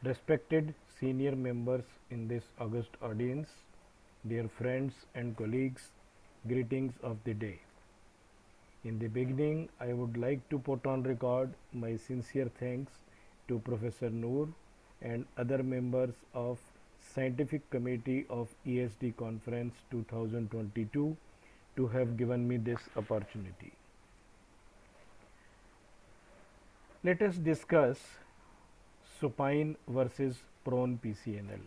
Respected senior members in this august audience, dear friends and colleagues, greetings of the day. In the beginning, I would like to put on record my sincere thanks to Professor Noor and other members of Scientific Committee of ESD Conference 2022 to have given me this opportunity. Let us discuss supine versus prone PCNL.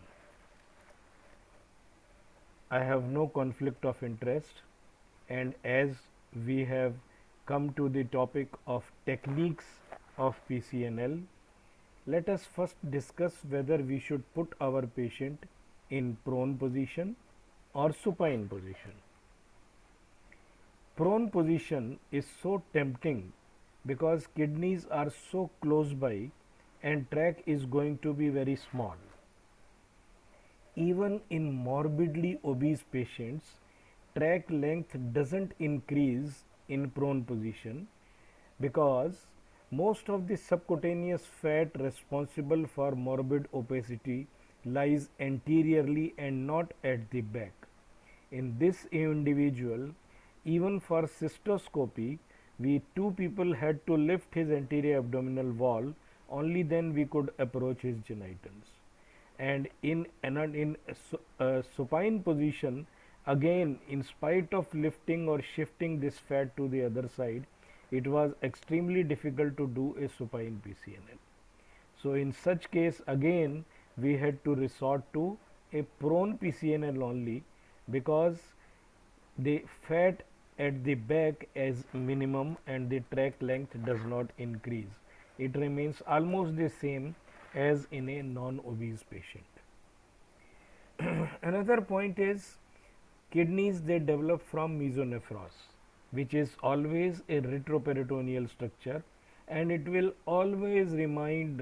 I have no conflict of interest, and as we have come to the topic of techniques of PCNL, let us first discuss whether we should put our patient in prone position or supine position. Prone position is so tempting because kidneys are so close by and tract is going to be very small. Even in morbidly obese patients, tract length doesn't increase in prone position because most of the subcutaneous fat responsible for morbid obesity lies anteriorly and not at the back. In this individual, even for cystoscopy, we two people had to lift his anterior abdominal wall, only then we could approach his genitals. And in supine position, again, in spite of lifting or shifting this fat to the other side, it was extremely difficult to do a supine PCNL. So in such case, again we had to resort to a prone PCNL only, because the fat at the back is minimum and the tract length does not increase. It remains almost the same as in a non-obese patient. Another point is kidneys, they develop from mesonephros, which is always a retroperitoneal structure, and it will always remain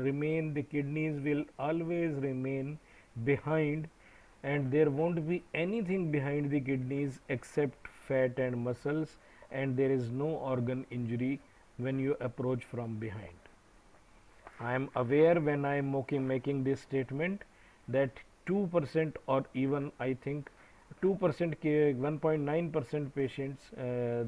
the kidneys will always remain behind, and there won't be anything behind the kidneys except fat and muscles, and there is no organ injury when you approach from behind. I am aware when I am making this statement that 2% or even I think 2% 1.9% patients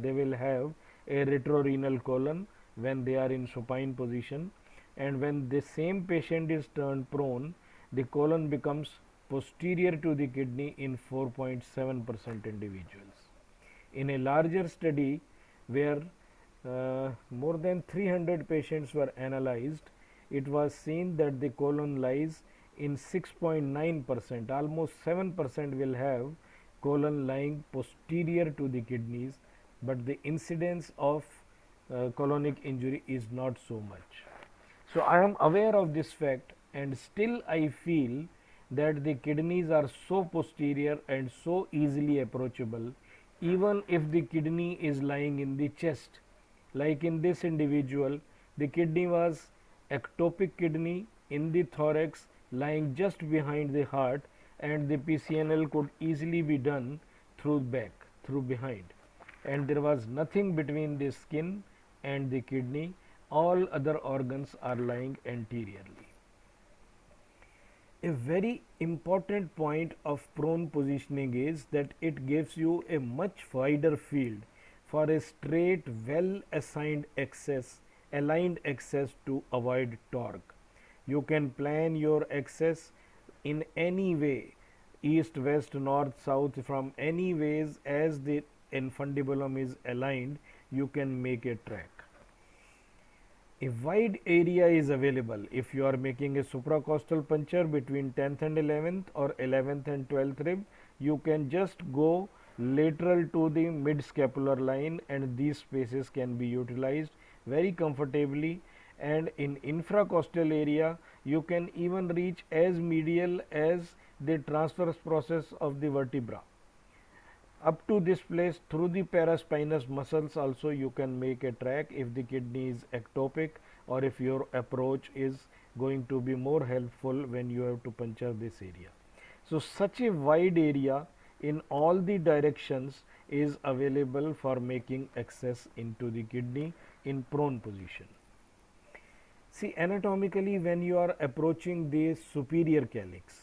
they will have a retrorenal colon when they are in supine position, and when the same patient is turned prone, the colon becomes posterior to the kidney in 4.7% individuals. In a larger study where more than 300 patients were analyzed, it was seen that the colon lies in 6.9%, almost 7% will have colon lying posterior to the kidneys, but the incidence of colonic injury is not so much. So I am aware of this fact, and still I feel that the kidneys are so posterior and so easily approachable, even if the kidney is lying in the chest. Like in this individual, the kidney was ectopic kidney in the thorax lying just behind the heart, and the PCNL could easily be done through behind, and there was nothing between the skin and the kidney. All other organs are lying anteriorly. A very important point of prone positioning is that it gives you a much wider field for a straight, well aligned access to avoid torque. You can plan your access in any way, east, west, north, south, from any ways. As the infundibulum is aligned, you can make a track. A wide area is available if you are making a supracostal puncture between 10th and 11th or 11th and 12th rib. You can just go lateral to the mid scapular line, and these spaces can be utilized very comfortably. And in infracostal area, you can even reach as medial as the transverse process of the vertebra. Up to this place, through the paraspinous muscles also you can make a track if the kidney is ectopic, or if your approach is going to be more helpful when you have to puncture this area. So such a wide area in all the directions is available for making access into the kidney in prone position. See, anatomically, when you are approaching the superior calyx,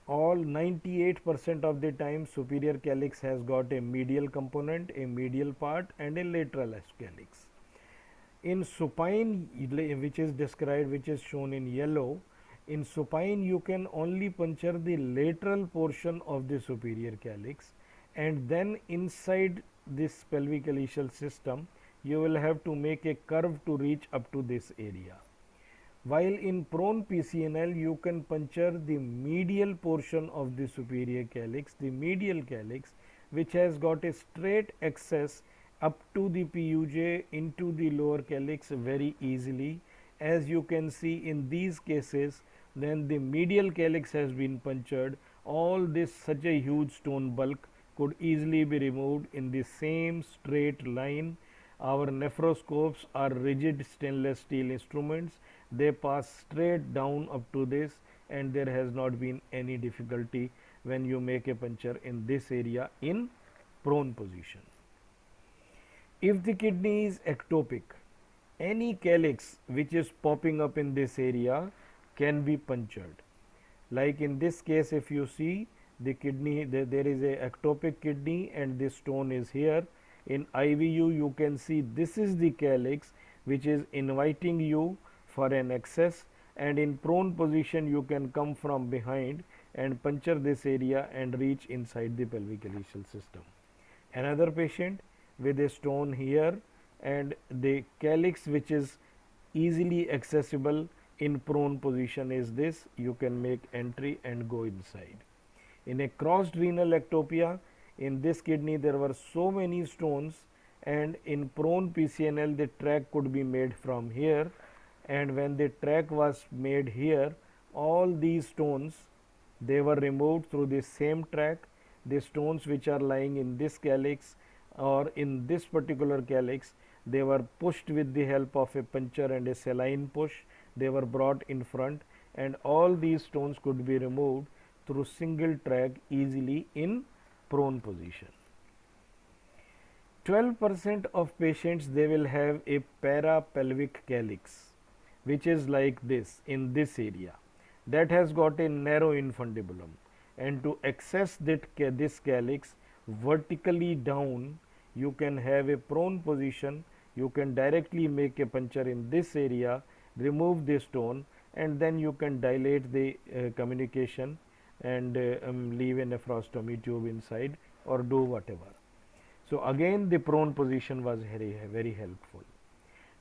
all 98% of the time superior calyx has got a medial component, a medial part, and a lateral calyx. In supine, which is described, which is shown in yellow, in supine you can only puncture the lateral portion of the superior calyx, and then inside this pelvic calyceal system you will have to make a curve to reach up to this area. While in prone PCNL you can puncture the medial portion of the superior calyx, the medial calyx, which has got a straight access up to the PUJ into the lower calyx very easily. As you can see in these cases, then the medial calyx has been punctured. All this, such a huge stone bulk, could easily be removed in the same straight line. Our nephroscopes are rigid stainless steel instruments. They pass straight down up to this, and there has not been any difficulty when you make a puncture in this area in prone position. If the kidney is ectopic, any calyx which is popping up in this area can be punctured. Like in this case, if you see the kidney, there is a ectopic kidney and this stone is here. In IVU you can see this is the calyx which is inviting you for an access, and in prone position you can come from behind and puncture this area and reach inside the pelvic calyceal system. Another patient with a stone here and the calyx which is easily accessible in prone position is this, you can make entry and go inside. In a crossed renal ectopia, in this kidney there were so many stones, and in prone PCNL the track could be made from here, and when the track was made here, all these stones, they were removed through the same track. The stones which are lying in this calyx or in this particular calyx, they were pushed with the help of a puncture and a saline push. They were brought in front, and all these stones could be removed through single track easily in prone position. 12% of patients, they will have a parapelvic calyx which is like this in this area, that has got a narrow infundibulum, and to access this calyx vertically down, you can have a prone position. You can directly make a puncture in this area, remove the stone, and then you can dilate the communication and leave a nephrostomy tube inside or do whatever. So again the prone position was very helpful.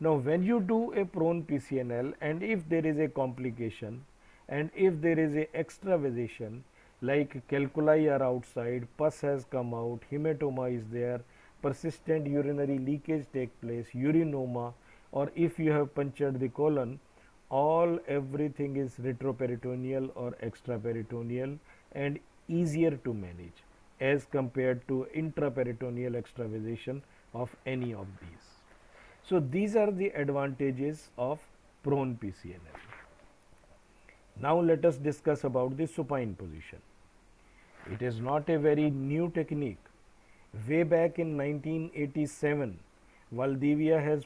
Now when you do a prone PCNL, and if there is a complication and if there is a extravasation, like calculi are outside, pus has come out, hematoma is there, persistent urinary leakage take place, urinoma, or if you have punctured the colon, everything is retroperitoneal or extraperitoneal and easier to manage as compared to intraperitoneal extravasation of any of these. So these are the advantages of prone PCNL. Now let us discuss about the supine position. It is not a very new technique. Way back in 1987, Valdivia has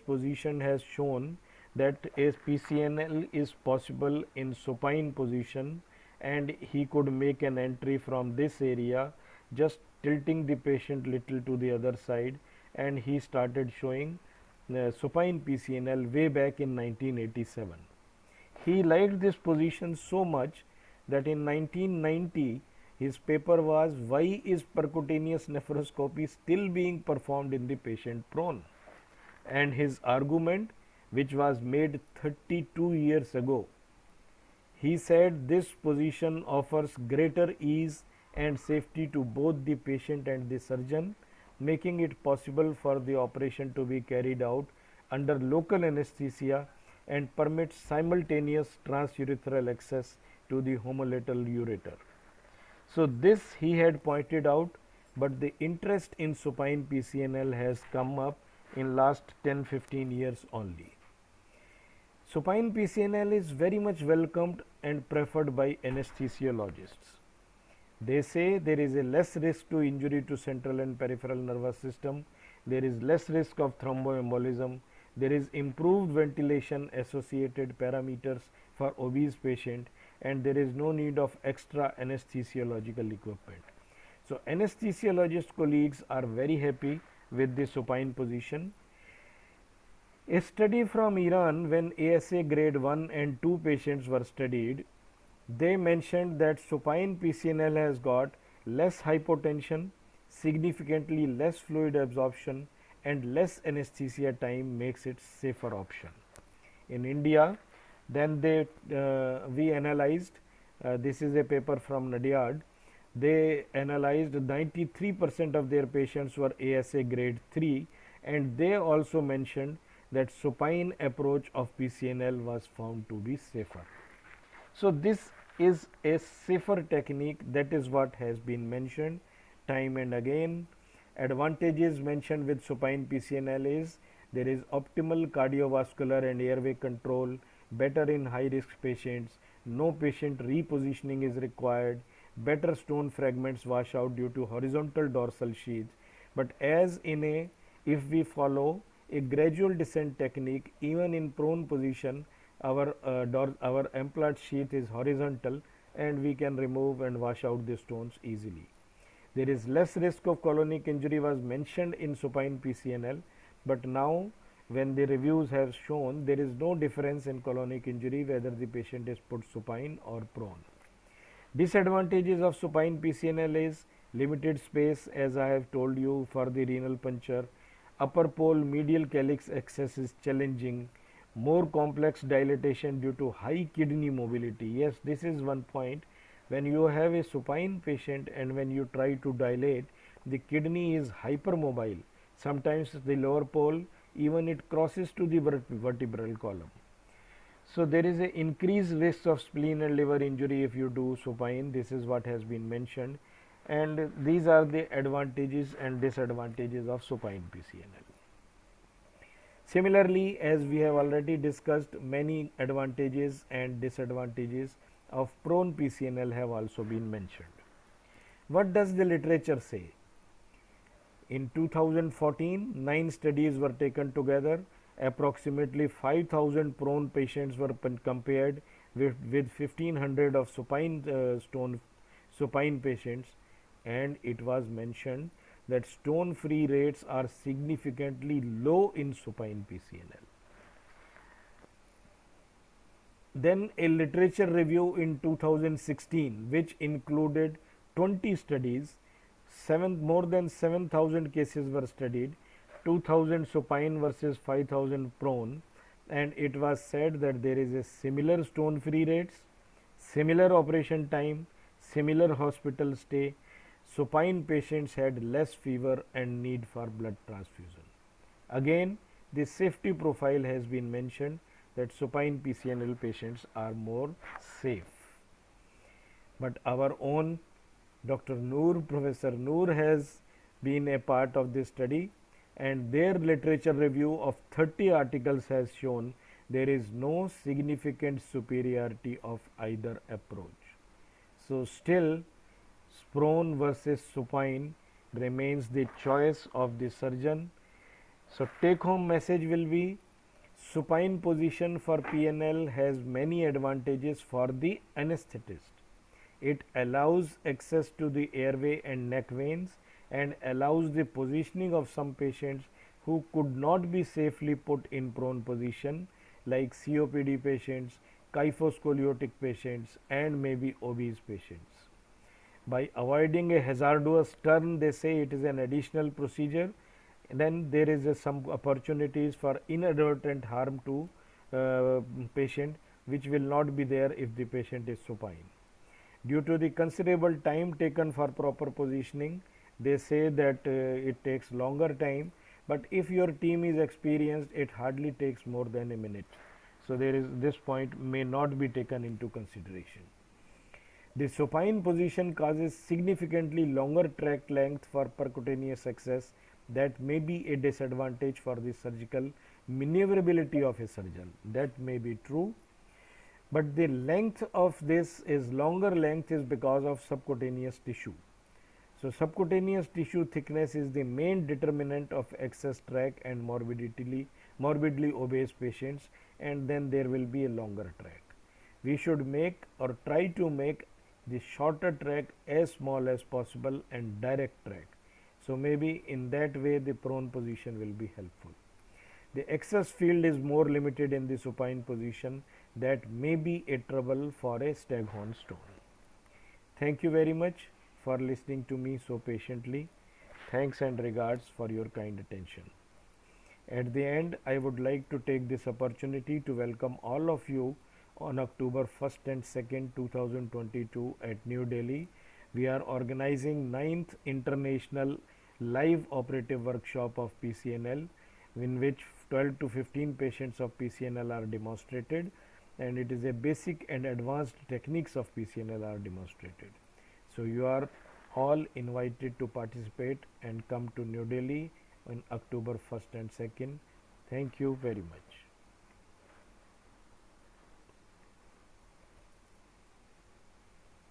shown that a PCNL is possible in supine position, and he could make an entry from this area, just tilting the patient little to the other side, and he started showing supine PCNL way back in 1987. He liked this position so much that in 1990 his paper was, "Why is percutaneous nephroscopy still being performed in the patient prone?" And his argument, which was made 32 years ago, he said this position offers greater ease and safety to both the patient and the surgeon, making it possible for the operation to be carried out under local anesthesia and permits simultaneous transurethral access to the homolateral ureter. So this he had pointed out, but the interest in supine PCNL has come up in last 10-15 years only. Supine PCNL is very much welcomed and preferred by anesthesiologists. They say there is a less risk to injury to central and peripheral nervous system, there is less risk of thromboembolism, There is improved ventilation associated parameters for obese patient, and there is no need of extra anesthesiological equipment. So anesthesiologist colleagues are very happy with the supine position. A study from Iran, when ASA grade 1 and 2 patients were studied, they mentioned that supine PCNL has got less hypotension, significantly less fluid absorption, and less anesthesia time makes it safer option. In India, then we analyzed, this is a paper from Nadiad, they analyzed 93% of their patients were ASA grade 3, and they also mentioned that supine approach of PCNL was found to be safer. So this is a safer technique, that is what has been mentioned time and again. Advantages mentioned with supine PCNL is there is optimal cardiovascular and airway control, better in high risk patients, no patient repositioning is required, better stone fragments wash out due to horizontal dorsal sheath. But as in a, if we follow a gradual descent technique, even in prone position, our implant sheath is horizontal and we can remove and wash out the stones easily. There is less risk of colonic injury was mentioned in supine PCNL, but now when the reviews have shown there is no difference in colonic injury whether the patient is put supine or prone. Disadvantages of supine PCNL is limited space, as I have told you, for the renal puncture. Upper pole medial calyx access is challenging. More complex dilatation due to high kidney mobility. Yes, this is one point. When you have a supine patient and when you try to dilate, the kidney is hypermobile. Sometimes the lower pole, even it crosses to the vertebral column. So there is an increased risk of spleen and liver injury if you do supine. This is what has been mentioned, and these are the advantages and disadvantages of supine PCNL. Similarly, as we have already discussed, many advantages and disadvantages of prone PCNL have also been mentioned. What does the literature say? In 2014, 9 studies were taken together. Approximately 5,000 prone patients were compared with 1,500 of supine patients, and it was mentioned that stone free rates are significantly low in supine PCNL. Then a literature review in 2016 which included 20 studies, more than 7,000 cases were studied, 2,000 supine versus 5,000 prone, and it was said that there is a similar stone free rates, similar operation time, similar hospital stay. Supine patients had less fever and need for blood transfusion. Again, the safety profile has been mentioned that supine PCNL patients are more safe. But our own Dr. Noor, Professor Noor has been a part of this study, and their literature review of 30 articles has shown there is no significant superiority of either approach. So still prone versus supine remains the choice of the surgeon. So take home message will be supine position for PNL has many advantages for the anesthetist. It allows access to the airway and neck veins and allows the positioning of some patients who could not be safely put in prone position, like COPD patients, kyphoscoliotic patients, and maybe obese patients. By avoiding a hazardous turn, they say it is an additional procedure. Then there is some opportunities for inadvertent harm to patient, which will not be there if the patient is supine. Due to the considerable time taken for proper positioning, they say that it takes longer time, but if your team is experienced, it hardly takes more than a minute. So there is this point may not be taken into consideration. The supine position causes significantly longer tract length for percutaneous access. That may be a disadvantage for the surgical maneuverability of a surgeon. That may be true, but the length of this is longer length is because of subcutaneous tissue. So subcutaneous tissue thickness is the main determinant of access tract and morbidly obese patients, and then there will be a longer track. We should make or try to make the shorter track as small as possible and direct track. So maybe in that way the prone position will be helpful. The excess field is more limited in the supine position, that may be a trouble for a staghorn stone. Thank you very much for listening to me so patiently. Thanks and regards for your kind attention. At the end, I would like to take this opportunity to welcome all of you on October 1st and 2nd, 2022 at New Delhi. We are organizing 9th International Live Operative Workshop of PCNL, in which 12 to 15 patients of PCNL are demonstrated, and it is a basic and advanced techniques of PCNL are demonstrated. So you are all invited to participate and come to New Delhi on October 1st and 2nd. Thank you very much.